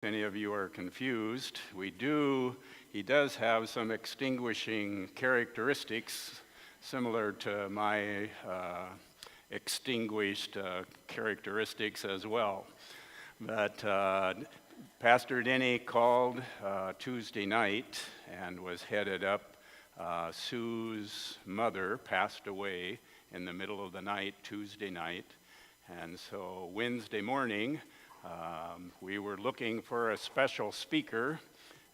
If any of you are confused, he does have some extinguishing characteristics similar to my extinguished characteristics as well. But Pastor Denny called Tuesday night and was headed up. Sue's mother passed away in the middle of the night, Tuesday night. And so Wednesday morning, we were looking for a special speaker,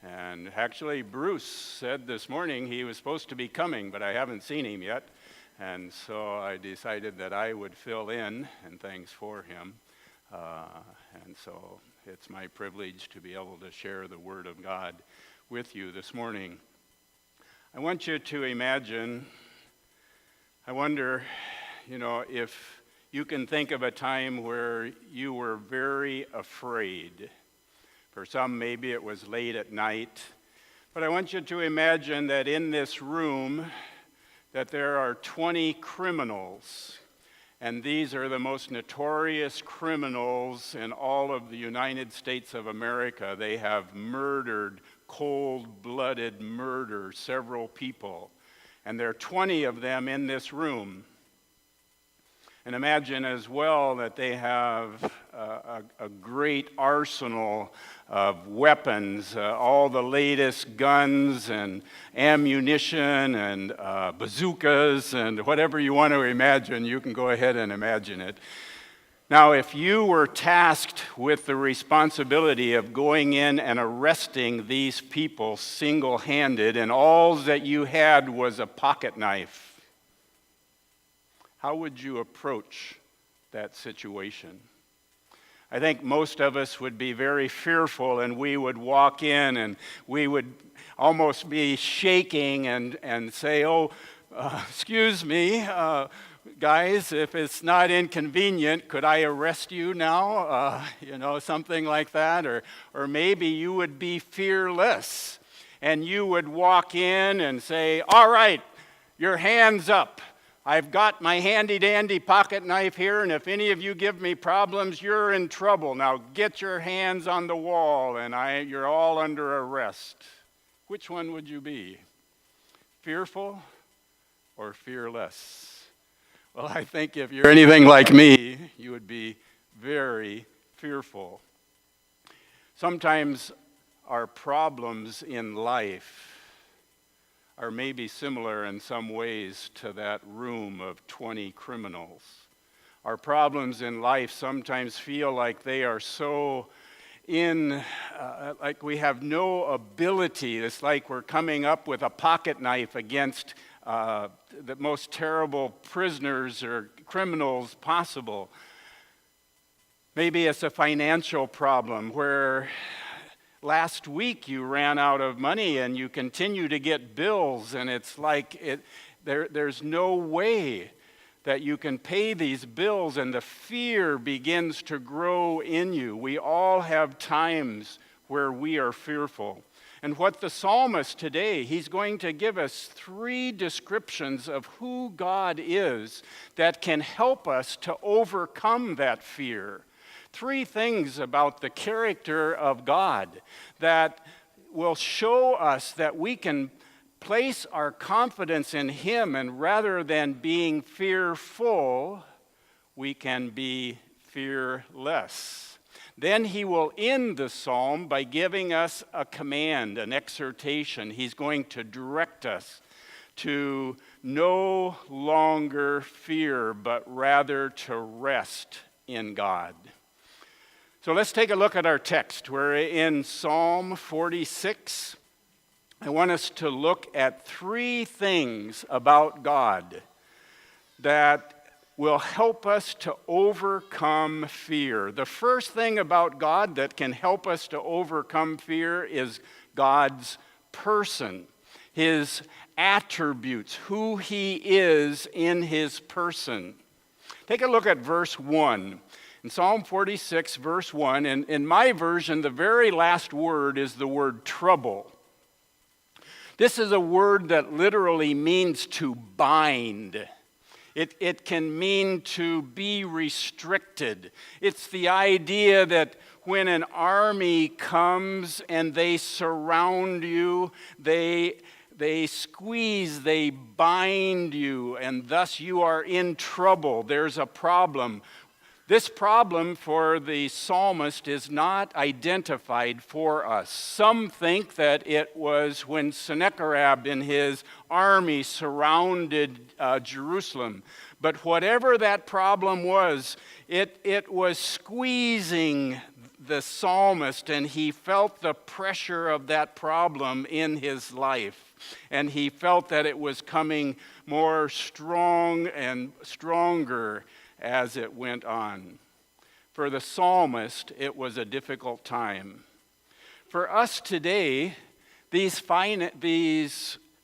and actually Bruce said this morning he was supposed to be coming, but I haven't seen him yet, and so I decided that I would fill in, and thanks for him. And so it's my privilege to be able to share the Word of God with you this morning. I want you to imagine, I wonder, if you can think of a time where you were very afraid. For some, maybe it was late at night. But I want you to imagine that in this room, that there are 20 criminals. And these are the most notorious criminals in all of the United States of America. They have murdered, cold-blooded murder, several people. And there are 20 of them in this room. And imagine as well that they have a great arsenal of weapons, all the latest guns and ammunition and bazookas and whatever you want to imagine, you can go ahead and imagine it. Now, if you were tasked with the responsibility of going in and arresting these people single-handed, and all that you had was a pocket knife, how would you approach that situation? I think most of us would be very fearful, and we would walk in and we would almost be shaking and say, excuse me, guys, if it's not inconvenient, could I arrest you now? Something like that. Or maybe you would be fearless and you would walk in and say, all right, your hands up. I've got my handy-dandy pocket knife here, and if any of you give me problems, you're in trouble. Now get your hands on the wall, and you're all under arrest. Which one would you be? Fearful or fearless? Well, I think if you're anything like me, you would be very fearful. Sometimes our problems in life are maybe similar in some ways to that room of 20 criminals. Our problems in life sometimes feel like they are so like we have no ability. It's like we're coming up with a pocket knife against the most terrible prisoners or criminals possible. Maybe it's a financial problem where last week you ran out of money and you continue to get bills, and it's like there's no way that you can pay these bills, and the fear begins to grow in you. We all have times where we are fearful. And what the psalmist today, he's going to give us 3 descriptions of who God is that can help us to overcome that fear. 3 things about the character of God that will show us that we can place our confidence in Him, and rather than being fearful, we can be fearless. Then he will end the psalm by giving us a command, an exhortation. He's going to direct us to no longer fear, but rather to rest in God. So let's take a look at our text. We're in Psalm 46. I want us to look at 3 things about God that will help us to overcome fear. The first thing about God that can help us to overcome fear is God's person, His attributes, who He is in His person. Take a look at verse 1. In Psalm 46, verse 1, and in my version, the very last word is the word trouble. This is a word that literally means to bind. It can mean to be restricted. It's the idea that when an army comes and they surround you, they squeeze, they bind you, and thus you are in trouble. There's a problem. This problem for the psalmist is not identified for us. Some think that it was when Sennacherib and his army surrounded Jerusalem. But whatever that problem was, it was squeezing the psalmist, and he felt the pressure of that problem in his life. And he felt that it was coming more strong and stronger as it went on. For the psalmist, it was a difficult time. For us today, these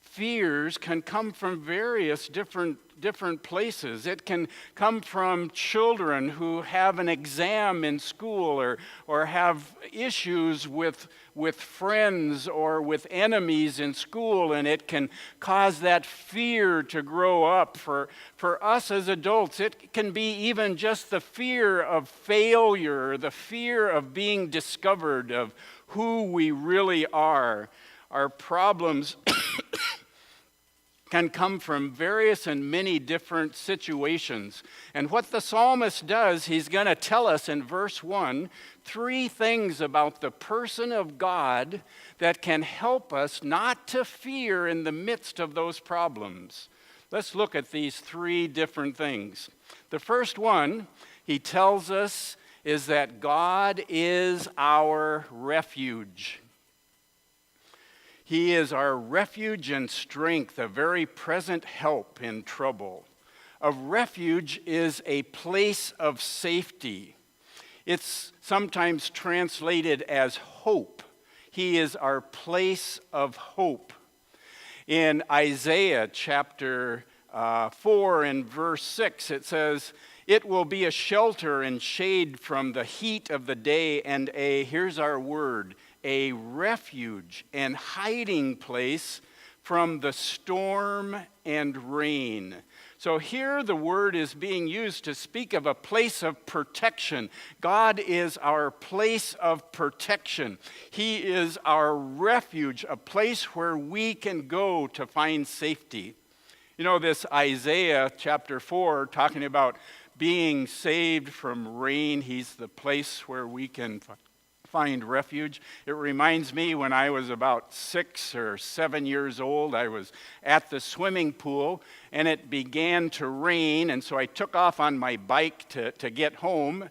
fears can come from various different places. It can come from children who have an exam in school or have issues with friends or with enemies in school, and it can cause that fear to grow up. For us as adults, it can be even just the fear of failure, the fear of being discovered, of who we really are. Our problems can come from various and many different situations. And what the psalmist does, he's going to tell us in verse 1, 3 things about the person of God that can help us not to fear in the midst of those problems. Let's look at these 3 different things. The first one, he tells us, is that God is our refuge. He is our refuge and strength, a very present help in trouble. A refuge is a place of safety. It's sometimes translated as hope. He is our place of hope. In Isaiah chapter 4 and verse 6, it says, "It will be a shelter and shade from the heat of the day, and here's our word, a refuge and hiding place from the storm and rain." So here the word is being used to speak of a place of protection. God is our place of protection. He is our refuge, a place where we can go to find safety. You know, this Isaiah chapter 4, talking about being saved from rain, he's the place where we can find refuge. It reminds me when I was about 6 or 7 years old, I was at the swimming pool and it began to rain, and so I took off on my bike to get home,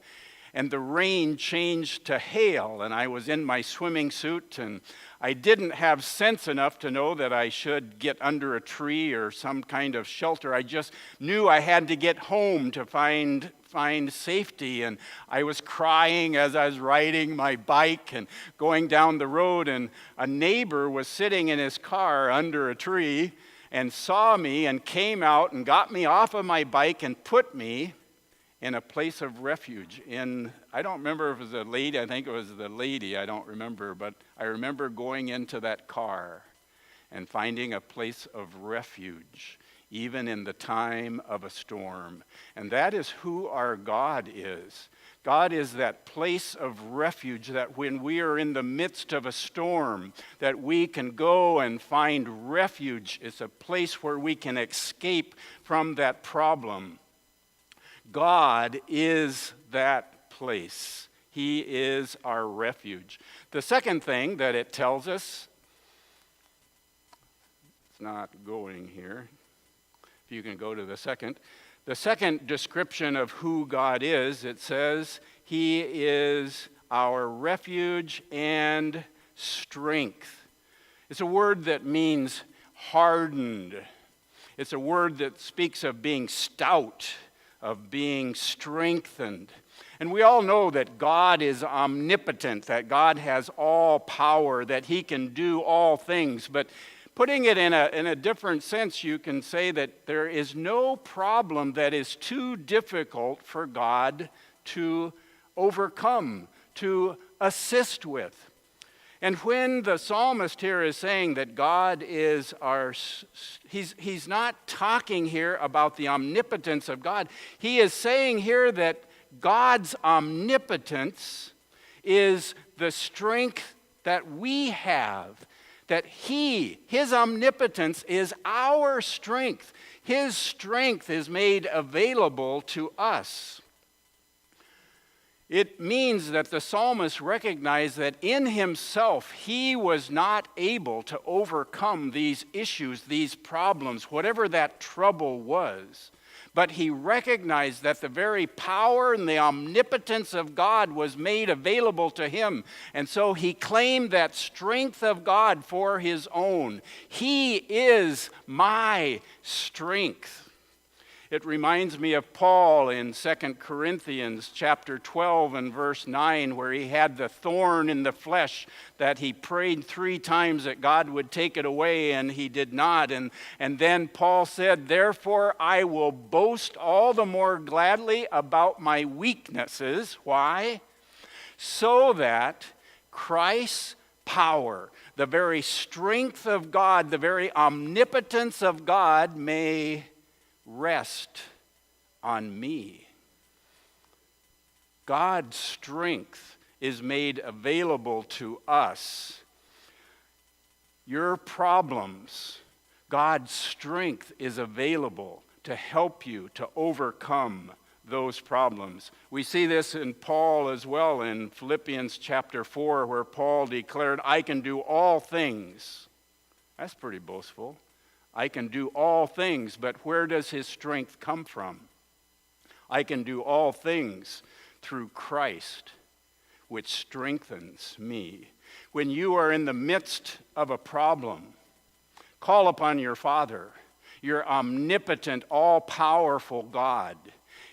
and the rain changed to hail, and I was in my swimming suit, and I didn't have sense enough to know that I should get under a tree or some kind of shelter. I just knew I had to get home to find safety, and I was crying as I was riding my bike and going down the road, and a neighbor was sitting in his car under a tree and saw me and came out and got me off of my bike and put me in a place of refuge. I don't remember if it was a lady, I think it was the lady, I don't remember, but I remember going into that car and finding a place of refuge, even in the time of a storm. And that is who our God is. God is that place of refuge that when we are in the midst of a storm, that we can go and find refuge. It's a place where we can escape from that problem. God is that place. He is our refuge. The second thing that it tells us, it's not going here. If you can go to the second description of who God is, it says, He is our refuge and strength. It's a word that means hardened. It's a word that speaks of being stout, of being strengthened. And we all know that God is omnipotent, that God has all power, that He can do all things. But putting it in a different sense, you can say that there is no problem that is too difficult for God to overcome, to assist with. And when the psalmist here is saying that God is he's not talking here about the omnipotence of God. He is saying here that God's omnipotence is the strength that we have, that His omnipotence is our strength. His strength is made available to us. It means that the psalmist recognized that in himself he was not able to overcome these issues, these problems, whatever that trouble was. But he recognized that the very power and the omnipotence of God was made available to him. And so he claimed that strength of God for his own. He is my strength. It reminds me of Paul in 2 Corinthians chapter 12 and verse 9, where he had the thorn in the flesh that he prayed 3 times that God would take it away, and he did not. And then Paul said, "Therefore I will boast all the more gladly about my weaknesses." Why? So that Christ's power, the very strength of God, the very omnipotence of God may rest on me. God's strength is made available to us. Your problems, God's strength is available to help you to overcome those problems. We see this in Paul as well in Philippians chapter 4, where Paul declared, "I can do all things." That's pretty boastful. I can do all things, but where does his strength come from? I can do all things through Christ, which strengthens me. When you are in the midst of a problem, call upon your Father, your omnipotent, all-powerful God.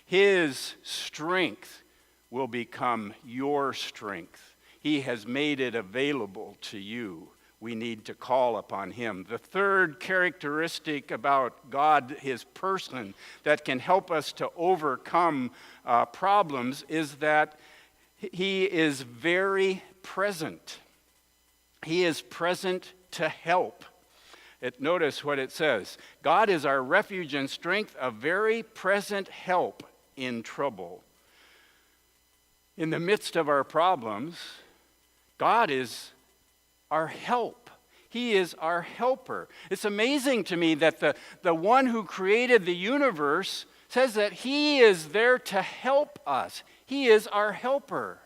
His strength will become your strength. He has made it available to you. We need to call upon him. The third characteristic about God, his person, that can help us to overcome problems is that he is very present. He is present to help. Notice what it says. God is our refuge and strength, a very present help in trouble. In the midst of our problems, God is our help. He is our helper. It's amazing to me that the one who created the universe says that he is there to help us. He is our helper.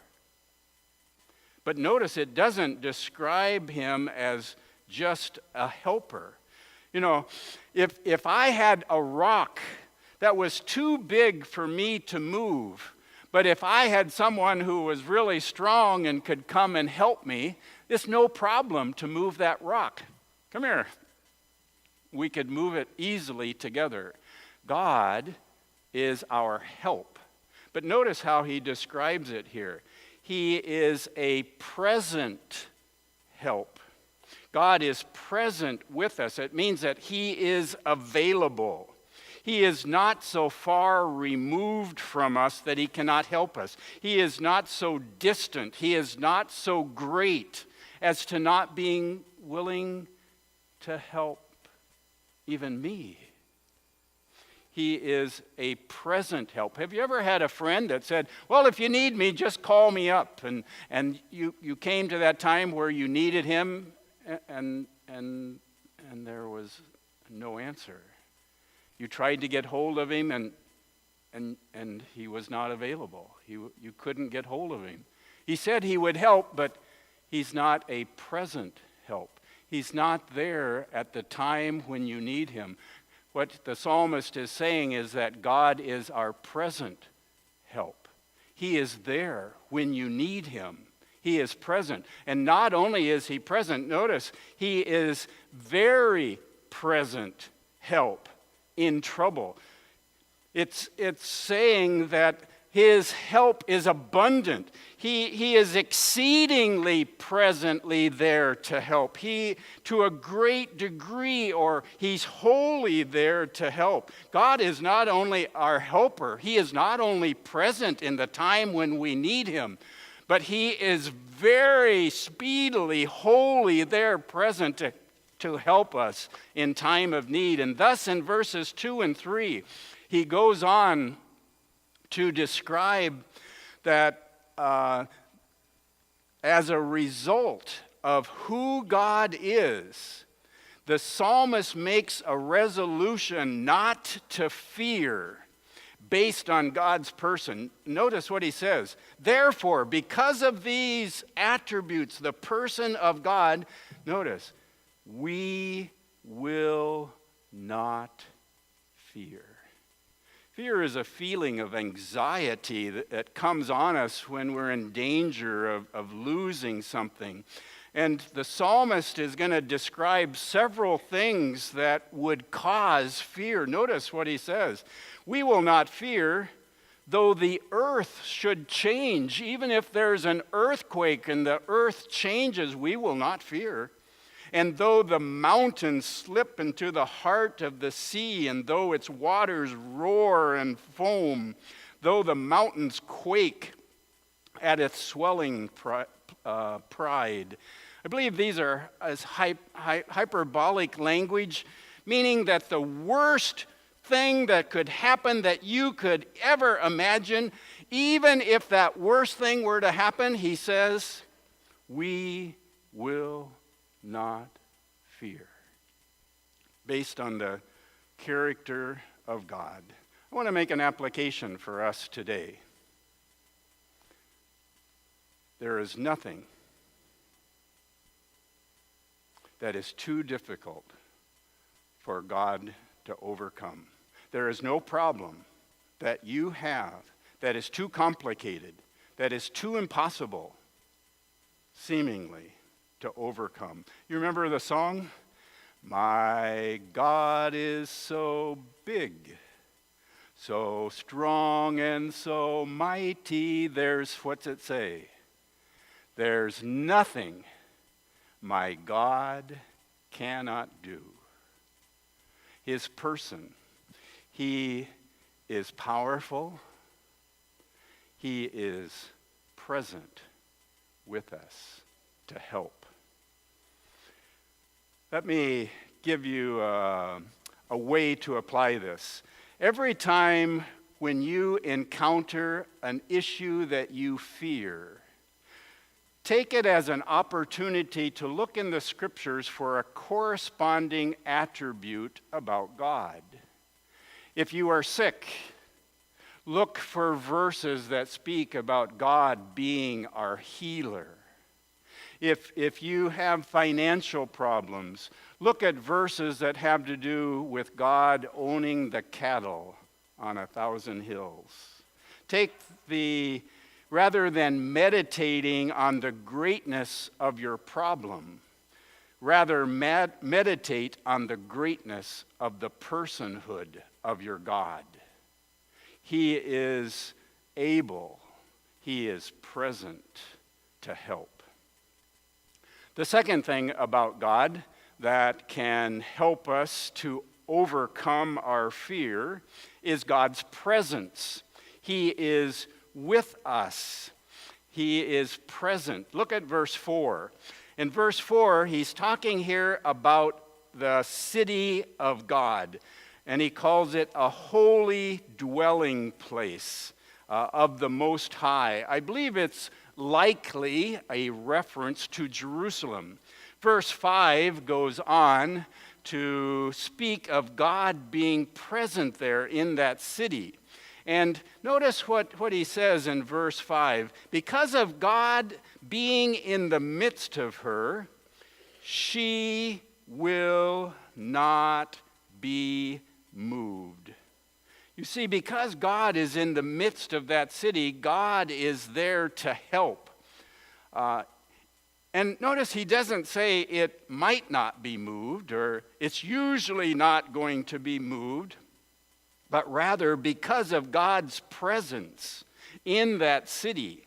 But notice it doesn't describe him as just a helper. You know, if I had a rock that was too big for me to move, but if I had someone who was really strong and could come and help me, it's no problem to move that rock. Come here. We could move it easily together. God is our help. But notice how he describes it here. He is a present help. God is present with us. It means that he is available. He is not so far removed from us that he cannot help us. He is not so distant. He is not so great as to not being willing to help even me. He is a present help. Have you ever had a friend that said, "Well, if you need me, just call me up," and you came to that time where you needed him and there was no answer? You tried to get hold of him and he was not available. You couldn't get hold of him. He said he would help, but he's not a present help. He's not there at the time when you need him. What the psalmist is saying is that God is our present help. He is there when you need him. He is present. And not only is he present, notice, he is very present help in trouble. It's saying that his help is abundant. He is exceedingly presently there to help. He, to a great degree, or he's wholly there to help. God is not only our helper, he is not only present in the time when we need him, but he is very speedily, wholly there present to help us in time of need. And thus in verses 2 and 3, he goes on to describe that as a result of who God is, the psalmist makes a resolution not to fear based on God's person. Notice what he says. Therefore, because of these attributes, the person of God, notice, we will not fear. Fear is a feeling of anxiety that comes on us when we're in danger of losing something. And the psalmist is going to describe several things that would cause fear. Notice what he says. We will not fear, though the earth should change. Even if there's an earthquake and the earth changes, we will not fear. And though the mountains slip into the heart of the sea, and though its waters roar and foam, though the mountains quake at its swelling pride. I believe these are as hyperbolic language, meaning that the worst thing that could happen that you could ever imagine, even if that worst thing were to happen, he says, we will not fear. Based on the character of God. I want to make an application for us today. There is nothing that is too difficult for God to overcome. There is no problem that you have that is too complicated, that is too impossible, seemingly, to overcome. You remember the song? My God is so big, so strong and so mighty. What's it say? There's nothing my God cannot do. His person, he is powerful. He is present with us to help. Let me give you a way to apply this. Every time when you encounter an issue that you fear, take it as an opportunity to look in the scriptures for a corresponding attribute about God. If you are sick, look for verses that speak about God being our healer. If you have financial problems, look at verses that have to do with God owning the cattle on 1,000 hills. Rather than meditating on the greatness of your problem, rather meditate on the greatness of the personhood of your God. He is able, he is present to help. The second thing about God that can help us to overcome our fear is God's presence. He is with us. He is present. Look at verse 4. In verse 4, he's talking here about the city of God, and he calls it a holy dwelling place of the Most High. I believe it's likely a reference to Jerusalem. Verse 5 goes on to speak of God being present there in that city. And notice what he says in verse 5. Because of God being in the midst of her, she will not be moved. You see, because God is in the midst of that city, God is there to help. And notice he doesn't say it might not be moved, or it's usually not going to be moved, but rather because of God's presence in that city,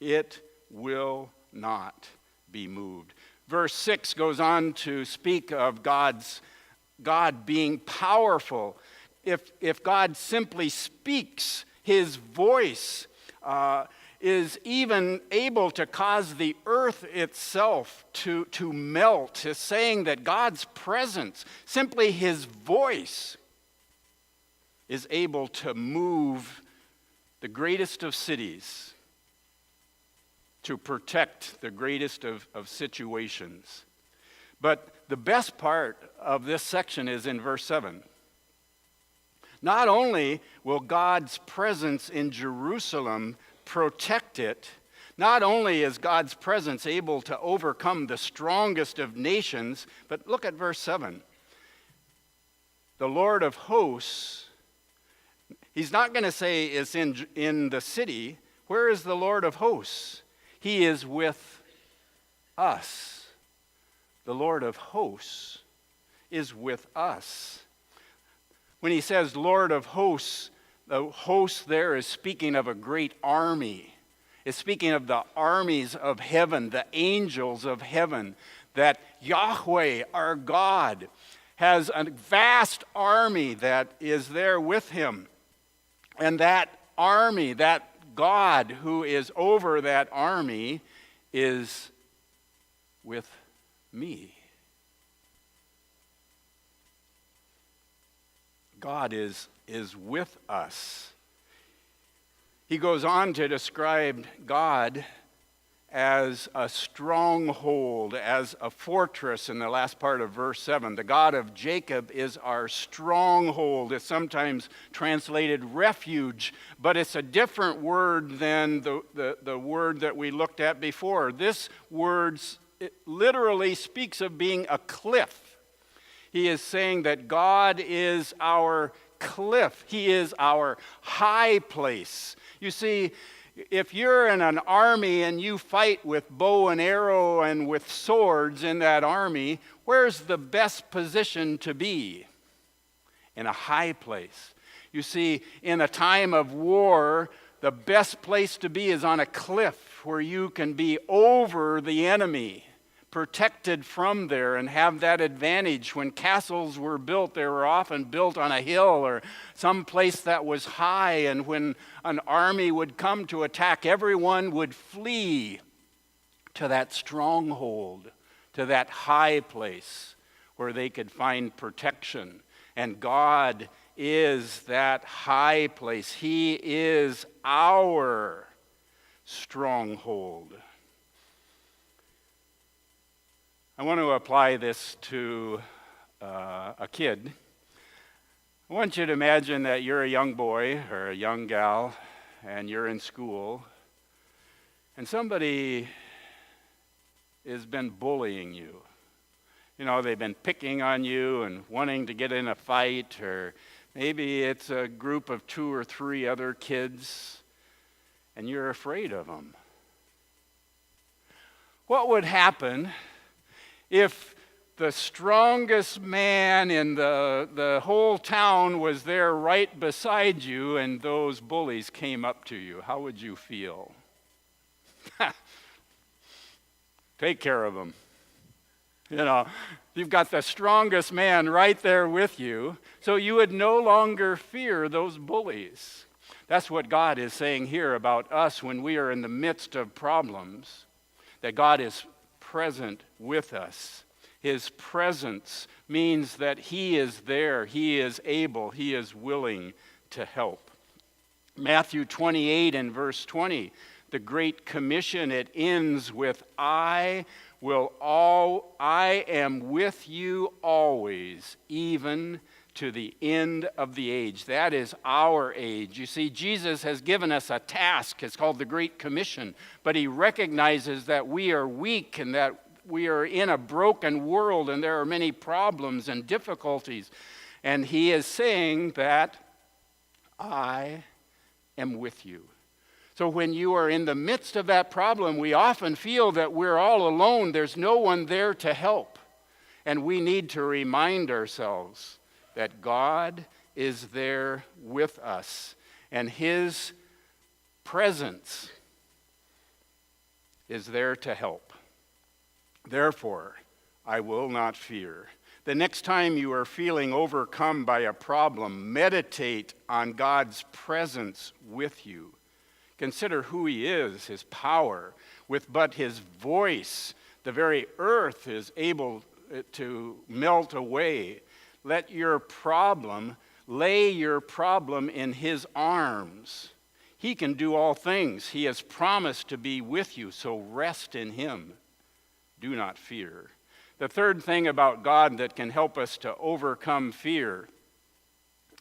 it will not be moved. Verse 6 goes on to speak of God being powerful. If God simply speaks, his voice is even able to cause the earth itself to melt. Is saying that God's presence, simply his voice, is able to move the greatest of cities to protect the greatest of situations. But the best part of this section is in verse 7. Not only will God's presence in Jerusalem protect it, not only is God's presence able to overcome the strongest of nations, but look at verse 7. The Lord of hosts, he's not going to say it's in the city. Where is the Lord of hosts? He is with us. The Lord of hosts is with us. When he says Lord of hosts, the host there is speaking of a great army. It's speaking of the armies of heaven, the angels of heaven, that Yahweh, our God, has a vast army that is there with him. And that army, that God who is over that army, is with me. God is with us. He goes on to describe God as a stronghold, as a fortress in the last part of verse 7. The God of Jacob is our stronghold. It's sometimes translated refuge, but it's a different word than the word that we looked at before. This word literally speaks of being a cliff. He is saying that God is our cliff. He is our high place. You see, if you're in an army and you fight with bow and arrow and with swords in that army, where's the best position to be? In a high place. You see, in a time of war, the best place to be is on a cliff where you can be over the enemy, protected from there, and have that advantage. When castles were built, they were often built on a hill or some place that was high, and when an army would come to attack, everyone would flee to that stronghold, to that high place where they could find protection. And God is that high place. He is our stronghold. I want to apply this to a kid. I want you to imagine that you're a young boy or a young gal and you're in school and somebody has been bullying you. You know, they've been picking on you and wanting to get in a fight, or maybe it's a group of 2 or 3 other kids and you're afraid of them. What would happen if the strongest man in the whole town was there right beside you and those bullies came up to you? How would you feel? Take care of them. You know, you've got the strongest man right there with you, so you would no longer fear those bullies. That's what God is saying here about us when we are in the midst of problems, that God is present with us. His presence means that He is there, He is able, He is willing to help. Matthew 28 and verse 20, the Great Commission, it ends with, I am with you always, even to the end of the age. That is our age. You see, Jesus has given us a task. It's called the Great Commission. But He recognizes that we are weak and that we are in a broken world and there are many problems and difficulties. And He is saying that I am with you. So when you are in the midst of that problem, we often feel that we're all alone. There's no one there to help. And we need to remind ourselves that God is there with us. And His presence is there to help. Therefore, I will not fear. The next time you are feeling overcome by a problem, meditate on God's presence with you. Consider who He is, His power. With but His voice, the very earth is able to melt away. Lay your problem in His arms. He can do all things. He has promised to be with you, so rest in him. Do not fear. The third thing about God that can help us to overcome fear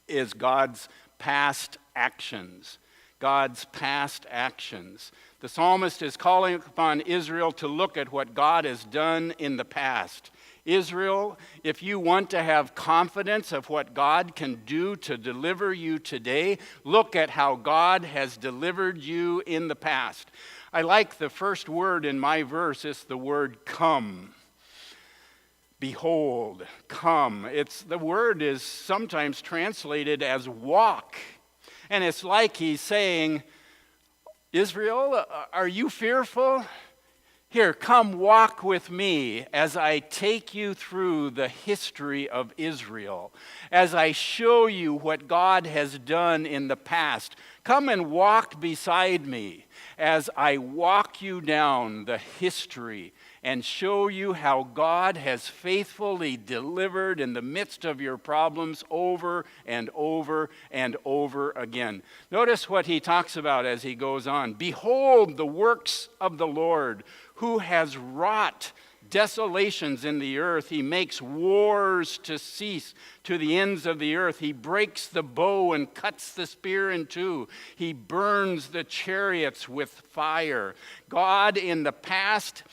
is God's past actions. God's past actions. The psalmist is calling upon Israel to look at what God has done in the past. Israel, if you want to have confidence of what God can do to deliver you today, look at how God has delivered you in the past. I like the first word in my verse. It's the word come. Behold, come. The word is sometimes translated as walk. And it's like he's saying, Israel, are you fearful? Here, come walk with me as I take you through the history of Israel, as I show you what God has done in the past. Come and walk beside me as I walk you down the history and show you how God has faithfully delivered in the midst of your problems over and over and over again. Notice what he talks about as he goes on. Behold the works of the Lord, who has wrought desolations in the earth. He makes wars to cease to the ends of the earth. He breaks the bow and cuts the spear in two. He burns the chariots with fire. God in the past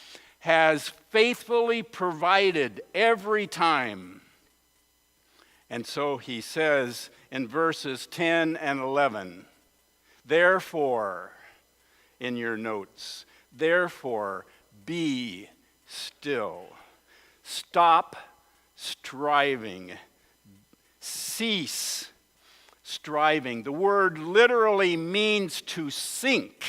has faithfully provided every time. And so he says in verses 10 and 11, therefore, in your notes, therefore, be still. Stop striving. Cease striving. The word literally means to sink.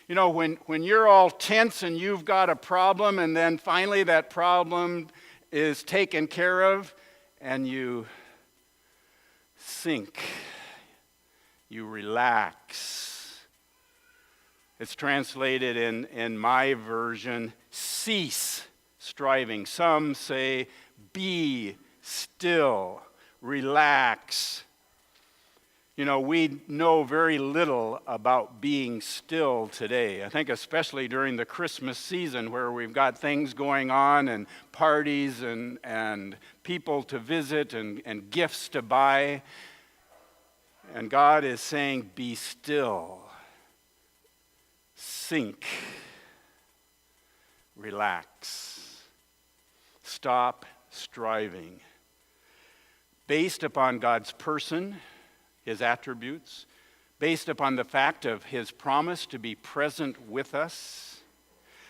You know, when you're all tense and you've got a problem, and then finally that problem is taken care of, and you sink, you relax. It's translated in my version, cease striving. Some say, be still, relax. You know, we know very little about being still today. I think especially during the Christmas season where we've got things going on and parties and people to visit and gifts to buy. And God is saying, be still, sink, relax, stop striving. Based upon God's person, his attributes, based upon the fact of his promise to be present with us,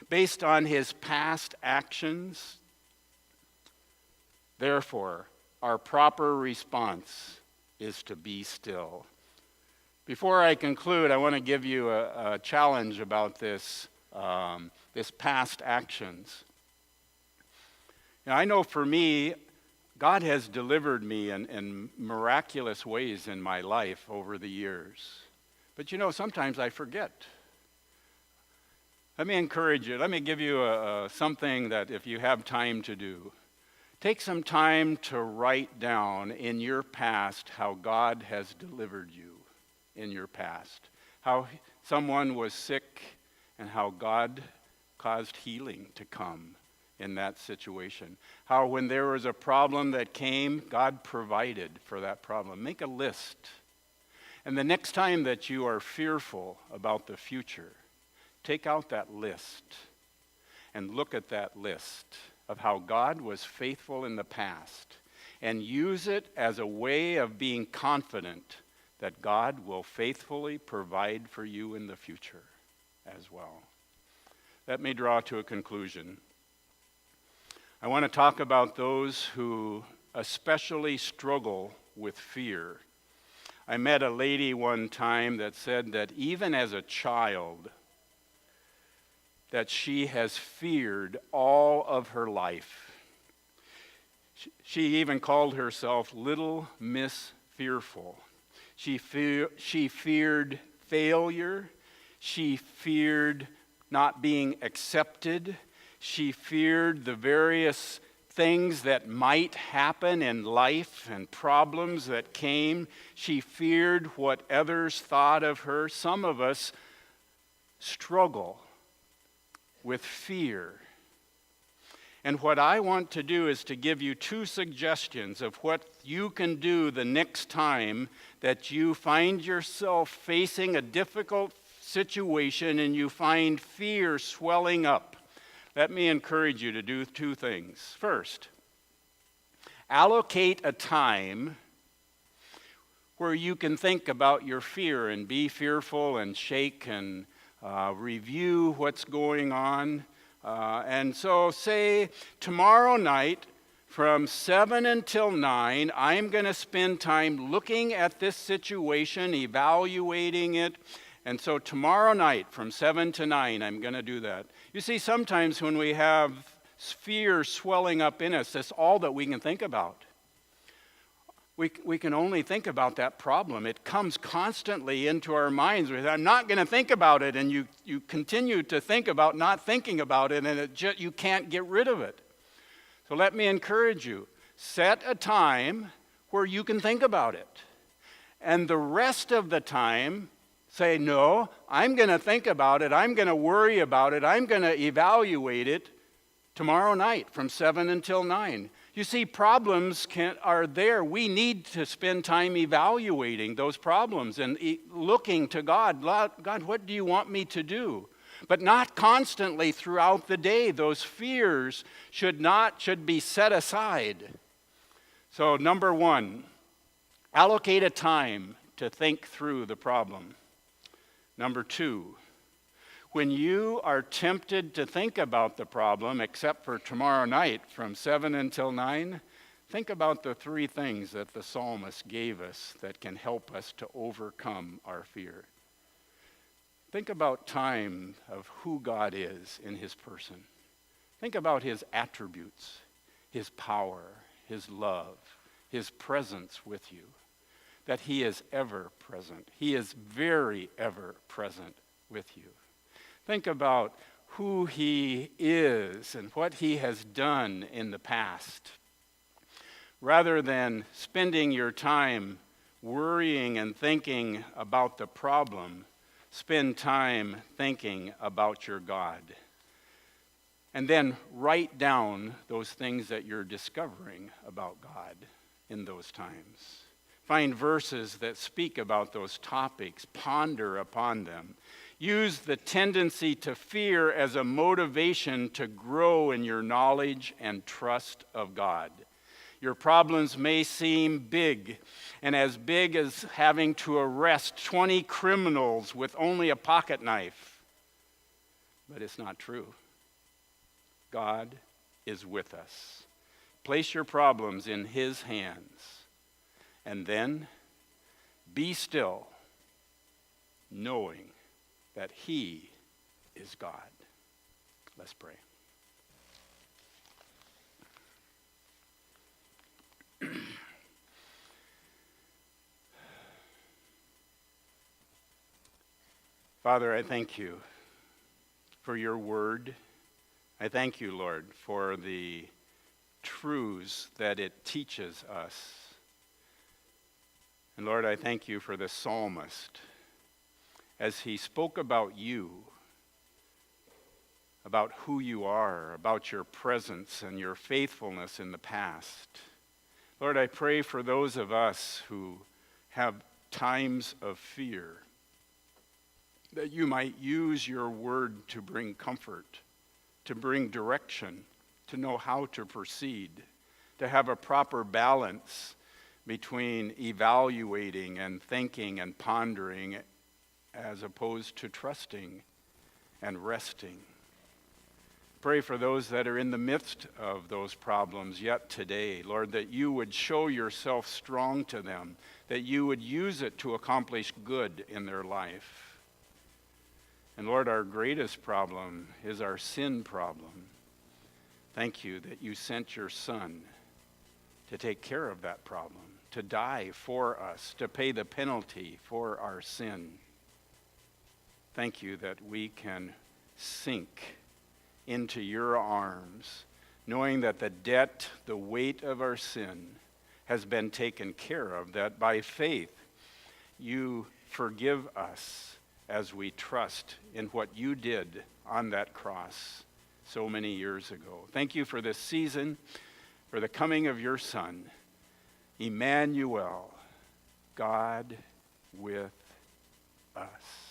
based on his past actions. Therefore, our proper response is to be still. Before I conclude, I want to give you a challenge about this past actions. Now, I know for me, God has delivered me in miraculous ways in my life over the years. But you know, sometimes I forget. Let me encourage you. Let me give you something that if you have time to do. Take some time to write down in your past how God has delivered you in your past. How someone was sick and how God caused healing to come in that situation. How when there was a problem that came, God provided for that problem. Make a list. And the next time that you are fearful about the future, take out that list and look at that list of how God was faithful in the past and use it as a way of being confident that God will faithfully provide for you in the future as well. Let me draw to a conclusion. I want to talk about those who especially struggle with fear. I met a lady one time that said that even as a child, that she has feared all of her life. She even called herself Little Miss Fearful. She feared failure. She feared not being accepted. She feared the various things that might happen in life and problems that came. She feared what others thought of her. Some of us struggle with fear. And what I want to do is to give you 2 suggestions of what you can do the next time that you find yourself facing a difficult situation and you find fear swelling up. Let me encourage you to do 2 things. First, allocate a time where you can think about your fear and be fearful and shake and review what's going on. And so say tomorrow night from 7 until 9, I'm going to spend time looking at this situation, evaluating it. And so tomorrow night from 7 to 9, I'm going to do that. You see, sometimes when we have fear swelling up in us, that's all that we can think about. We can only think about that problem. It comes constantly into our minds. I'm not going to think about it, and you continue to think about not thinking about it, and you can't get rid of it. So let me encourage you. Set a time where you can think about it. And the rest of the time, say, no, I'm going to think about it. I'm going to worry about it. I'm going to evaluate it tomorrow night from 7 until 9. You see, problems are there. We need to spend time evaluating those problems and looking to God. God, what do you want me to do? But not constantly throughout the day. Those fears should be set aside. So number 1, allocate a time to think through the problem. Number 2, when you are tempted to think about the problem, except for tomorrow night from 7 until 9, think about the 3 things that the psalmist gave us that can help us to overcome our fear. Think about time of who God is in his person. Think about his attributes, his power, his love, his presence with you, that he is ever present. He is very ever present with you. Think about who he is and what he has done in the past. Rather than spending your time worrying and thinking about the problem, spend time thinking about your God. And then write down those things that you're discovering about God in those times. Find verses that speak about those topics. Ponder upon them. Use the tendency to fear as a motivation to grow in your knowledge and trust of God. Your problems may seem big, and as big as having to arrest 20 criminals with only a pocket knife. But it's not true. God is with us. Place your problems in his hands, and then be still, knowing that he is God. Let's pray. Father, I thank you for your word. I thank you, Lord, for the truths that it teaches us. And Lord, I thank you for the psalmist as he spoke about you, about who you are, about your presence and your faithfulness in the past. Lord, I pray for those of us who have times of fear, that you might use your word to bring comfort, to bring direction, to know how to proceed, to have a proper balance between evaluating and thinking and pondering as opposed to trusting and resting. Pray for those that are in the midst of those problems yet today, Lord, that you would show yourself strong to them, that you would use it to accomplish good in their life. And Lord, our greatest problem is our sin problem. Thank you that you sent your Son to take care of that problem, to die for us, to pay the penalty for our sin. Thank you that we can sink into your arms, knowing that the debt, the weight of our sin has been taken care of, that by faith you forgive us as we trust in what you did on that cross so many years ago. Thank you for this season, for the coming of your Son, Emmanuel, God with us.